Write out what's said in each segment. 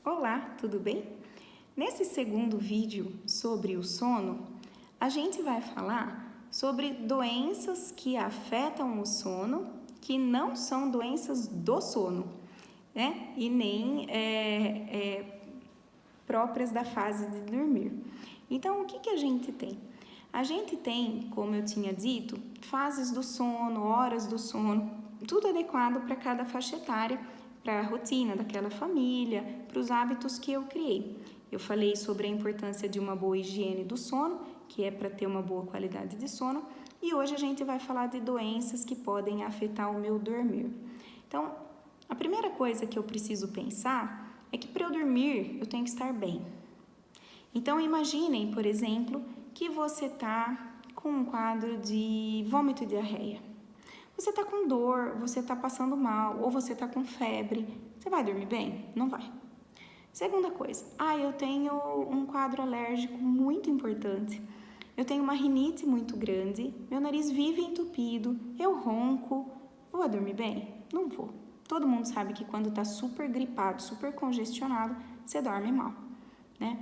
Olá, tudo bem? Nesse segundo vídeo sobre o sono, a gente vai falar sobre doenças que afetam o sono, que não são doenças do sono, né? E nem próprias da fase de dormir. Então, o que a gente tem? A gente tem, como eu tinha dito, fases do sono, horas do sono, tudo adequado para cada faixa etária, para a rotina daquela família, para os hábitos que eu criei. Eu falei sobre a importância de uma boa higiene do sono, que é para ter uma boa qualidade de sono, e hoje a gente vai falar de doenças que podem afetar o meu dormir. Então, a primeira coisa que eu preciso pensar é que para eu dormir eu tenho que estar bem. Então, imaginem, por exemplo, que você está com um quadro de vômito e diarreia. Você está com dor, você está passando mal ou você está com febre. Você vai dormir bem? Não vai. Segunda coisa, eu tenho um quadro alérgico muito importante. Eu tenho uma rinite muito grande, meu nariz vive entupido, eu ronco. Vou dormir bem? Não vou. Todo mundo sabe que quando está super gripado, super congestionado, você dorme mal, né?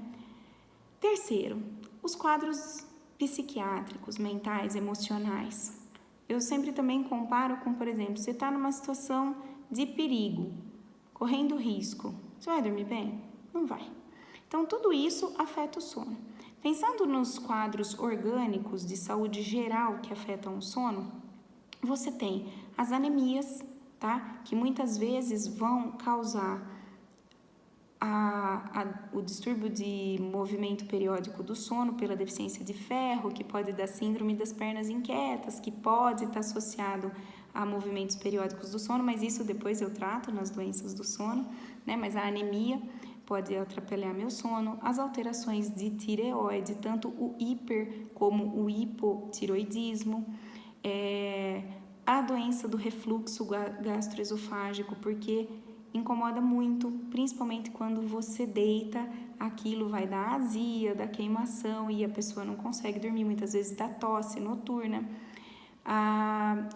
Terceiro, os quadros psiquiátricos, mentais, emocionais. Eu sempre também comparo com, por exemplo, você está numa situação de perigo, correndo risco. Você vai dormir bem? Não vai. Então, tudo isso afeta o sono. Pensando nos quadros orgânicos de saúde geral que afetam o sono, você tem as anemias, tá? Que muitas vezes vão causar o distúrbio de movimento periódico do sono pela deficiência de ferro, que pode dar síndrome das pernas inquietas, que pode estar associado a movimentos periódicos do sono, mas isso depois eu trato nas doenças do sono, né? Mas a anemia pode atrapalhar meu sono, as alterações de tireoide, tanto o hiper como o hipotiroidismo, a doença do refluxo gastroesofágico, porque incomoda muito, principalmente quando você deita, aquilo vai dar azia, dá queimação e a pessoa não consegue dormir, muitas vezes dá tosse noturna.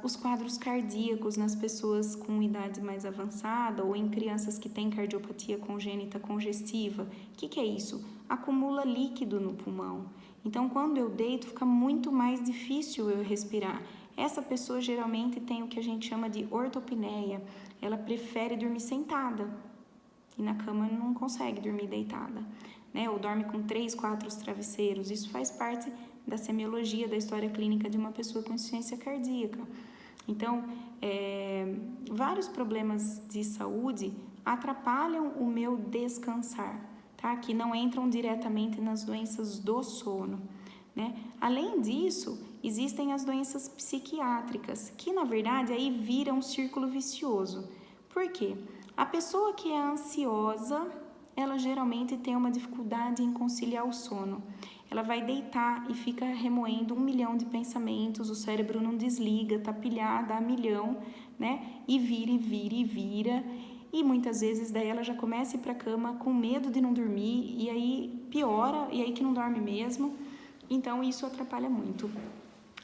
Os quadros cardíacos nas pessoas com idade mais avançada ou em crianças que têm cardiopatia congênita congestiva. O que é isso? Acumula líquido no pulmão. Então, quando eu deito, fica muito mais difícil eu respirar. Essa pessoa geralmente tem o que a gente chama de ortopneia. Ela prefere dormir sentada e na cama não consegue dormir deitada, né? Ou dorme com 3, 4 travesseiros. Isso faz parte da semiologia da história clínica de uma pessoa com insuficiência cardíaca. Então, vários problemas de saúde atrapalham o meu descansar, tá? Que não entram diretamente nas doenças do sono, né? Além disso, existem as doenças psiquiátricas, que na verdade aí vira um círculo vicioso. Por quê? A pessoa que é ansiosa, ela geralmente tem uma dificuldade em conciliar o sono. Ela vai deitar e fica remoendo 1 milhão de pensamentos, o cérebro não desliga, tá pilhada a milhão, né? E vira. E muitas vezes daí ela já começa a ir para a cama com medo de não dormir e aí piora, e aí que não dorme mesmo. Então, isso atrapalha muito.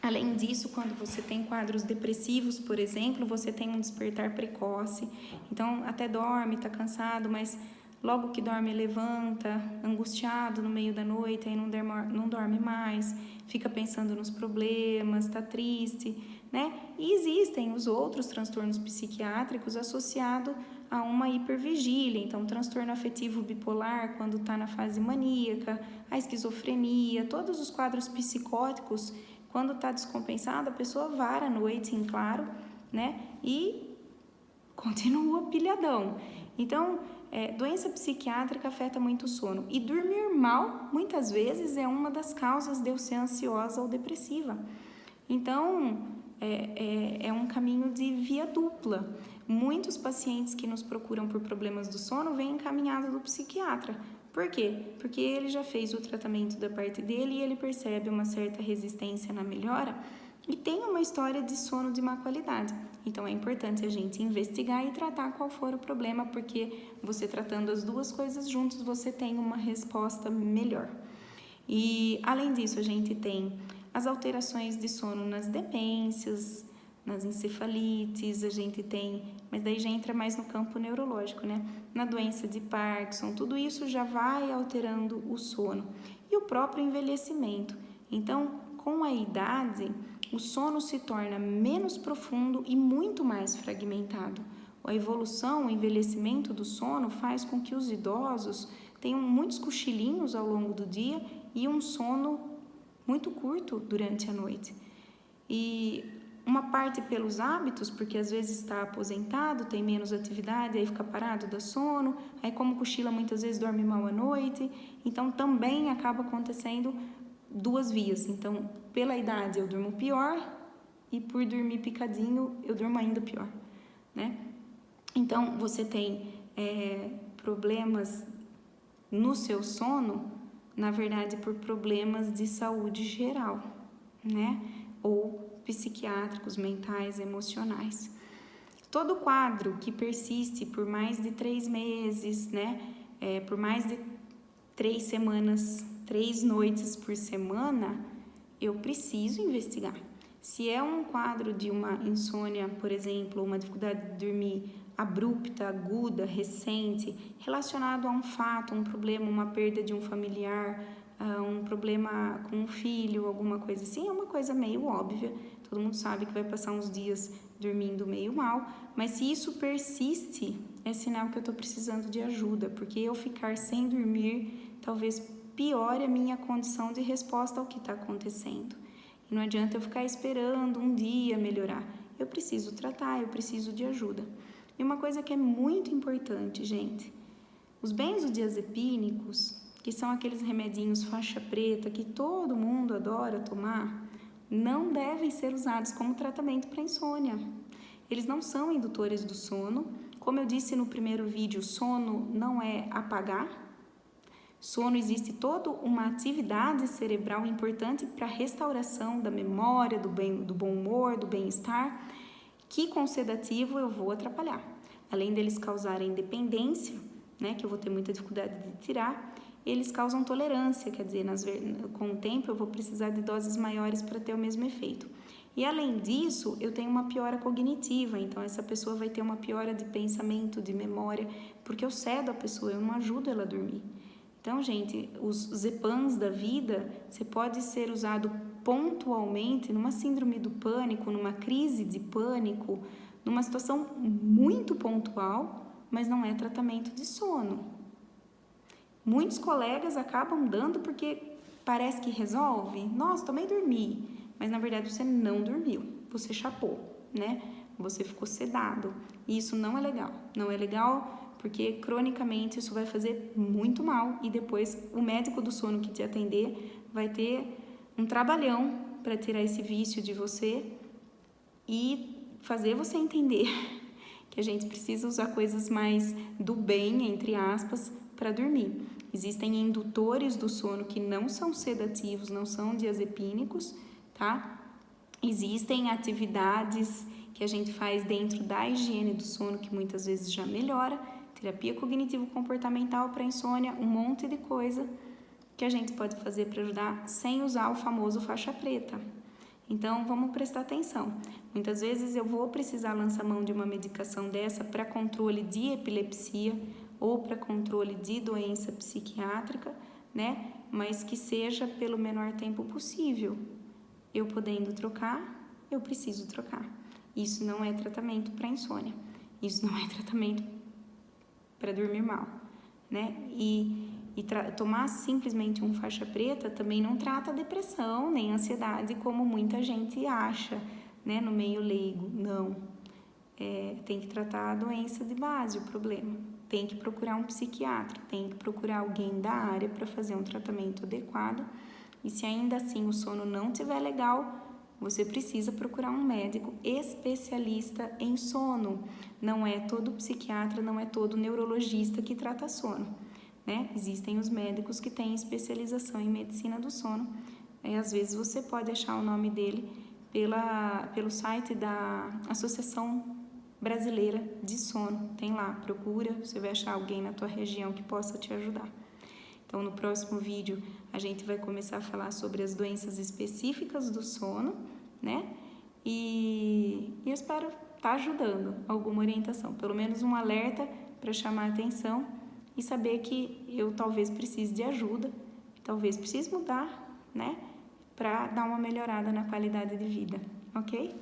Além disso, quando você tem quadros depressivos, por exemplo, você tem um despertar precoce. Então, até dorme, tá cansado, mas logo que dorme, levanta, angustiado no meio da noite, aí não dorme mais, fica pensando nos problemas, tá triste, né? E existem os outros transtornos psiquiátricos associados a uma hipervigília, então transtorno afetivo bipolar quando está na fase maníaca, a esquizofrenia, todos os quadros psicóticos, quando está descompensado, a pessoa vara à noite em claro, né? E continua pilhadão. Então, doença psiquiátrica afeta muito o sono. E dormir mal, muitas vezes, é uma das causas de eu ser ansiosa ou depressiva. Então, é um caminho de via dupla. Muitos pacientes que nos procuram por problemas do sono vêm encaminhados do psiquiatra. Por quê? Porque ele já fez o tratamento da parte dele e ele percebe uma certa resistência na melhora e tem uma história de sono de má qualidade. Então, é importante a gente investigar e tratar qual for o problema, porque você tratando as duas coisas juntos, você tem uma resposta melhor. E, além disso, a gente tem as alterações de sono nas demências, nas encefalites, a gente tem, mas daí já entra mais no campo neurológico, né? Na doença de Parkinson, tudo isso já vai alterando o sono. E o próprio envelhecimento. Então, com a idade, o sono se torna menos profundo e muito mais fragmentado. A evolução, o envelhecimento do sono faz com que os idosos tenham muitos cochilinhos ao longo do dia e um sono muito curto durante a noite. E uma parte pelos hábitos, porque às vezes está aposentado, tem menos atividade, aí fica parado, dá sono, aí como cochila muitas vezes dorme mal à noite, então também acaba acontecendo duas vias. Então, pela idade eu durmo pior e por dormir picadinho eu durmo ainda pior, né? Então, você tem problemas no seu sono, na verdade, por problemas de saúde geral, né? Ou psiquiátricos, mentais, emocionais. Todo quadro que persiste por mais de 3 meses, né? Por mais de 3 semanas, 3 noites por semana, eu preciso investigar. Se é um quadro de uma insônia, por exemplo, uma dificuldade de dormir abrupta, aguda, recente, relacionado a um fato, um problema, uma perda de um familiar, um problema com um filho, alguma coisa assim, é uma coisa meio óbvia. Todo mundo sabe que vai passar uns dias dormindo meio mal, mas se isso persiste, é sinal que eu estou precisando de ajuda, porque eu ficar sem dormir talvez piore a minha condição de resposta ao que está acontecendo. E não adianta eu ficar esperando um dia melhorar. Eu preciso tratar, eu preciso de ajuda. E uma coisa que é muito importante, gente, os benzodiazepínicos, que são aqueles remedinhos faixa preta que todo mundo adora tomar, não devem ser usados como tratamento para insônia. Eles não são indutores do sono. Como eu disse no primeiro vídeo, sono não é apagar. Sono existe toda uma atividade cerebral importante para a restauração da memória, do bom humor, do bem-estar, que com sedativo eu vou atrapalhar. Além deles causarem dependência, né, que eu vou ter muita dificuldade de tirar, eles causam tolerância, quer dizer, com o tempo eu vou precisar de doses maiores para ter o mesmo efeito. E além disso, eu tenho uma piora cognitiva, então essa pessoa vai ter uma piora de pensamento, de memória, porque eu cedo a pessoa, eu não ajudo ela a dormir. Então, gente, os Zepams da vida, você pode ser usado pontualmente numa síndrome do pânico, numa crise de pânico, numa situação muito pontual, mas não é tratamento de sono. Muitos colegas acabam dando porque parece que resolve. Nossa, também dormi, mas na verdade você não dormiu, você chapou, né? Você ficou sedado. E isso não é legal. Não é legal porque cronicamente isso vai fazer muito mal e depois o médico do sono que te atender vai ter um trabalhão para tirar esse vício de você e fazer você entender que a gente precisa usar coisas mais do bem, entre aspas, para dormir. Existem indutores do sono que não são sedativos, não são diazepínicos, tá? Existem atividades que a gente faz dentro da higiene do sono que muitas vezes já melhora, terapia cognitivo-comportamental para insônia, um monte de coisa que a gente pode fazer para ajudar sem usar o famoso faixa preta. Então, vamos prestar atenção. Muitas vezes eu vou precisar lançar mão de uma medicação dessa para controle de epilepsia ou para controle de doença psiquiátrica, né? Mas que seja pelo menor tempo possível. Eu podendo trocar, eu preciso trocar. Isso não é tratamento para insônia. Isso não é tratamento para dormir mal, né? Tomar simplesmente um faixa preta também não trata depressão nem ansiedade como muita gente acha, né, no meio leigo. Não. Tem que tratar a doença de base, o problema. Tem que procurar um psiquiatra, tem que procurar alguém da área para fazer um tratamento adequado. E se ainda assim o sono não estiver legal, você precisa procurar um médico especialista em sono. Não é todo psiquiatra, não é todo neurologista que trata sono, né? Existem os médicos que têm especialização em medicina do sono. Às vezes você pode achar o nome dele pelo site da Associação Brasileira de Sono. Tem lá, procura, você vai achar alguém na tua região que possa te ajudar. Então, no próximo vídeo, a gente vai começar a falar sobre as doenças específicas do sono, né? e eu espero estar ajudando alguma orientação, pelo menos um alerta para chamar a atenção e saber que eu talvez precise de ajuda, talvez precise mudar, né, para dar uma melhorada na qualidade de vida, ok?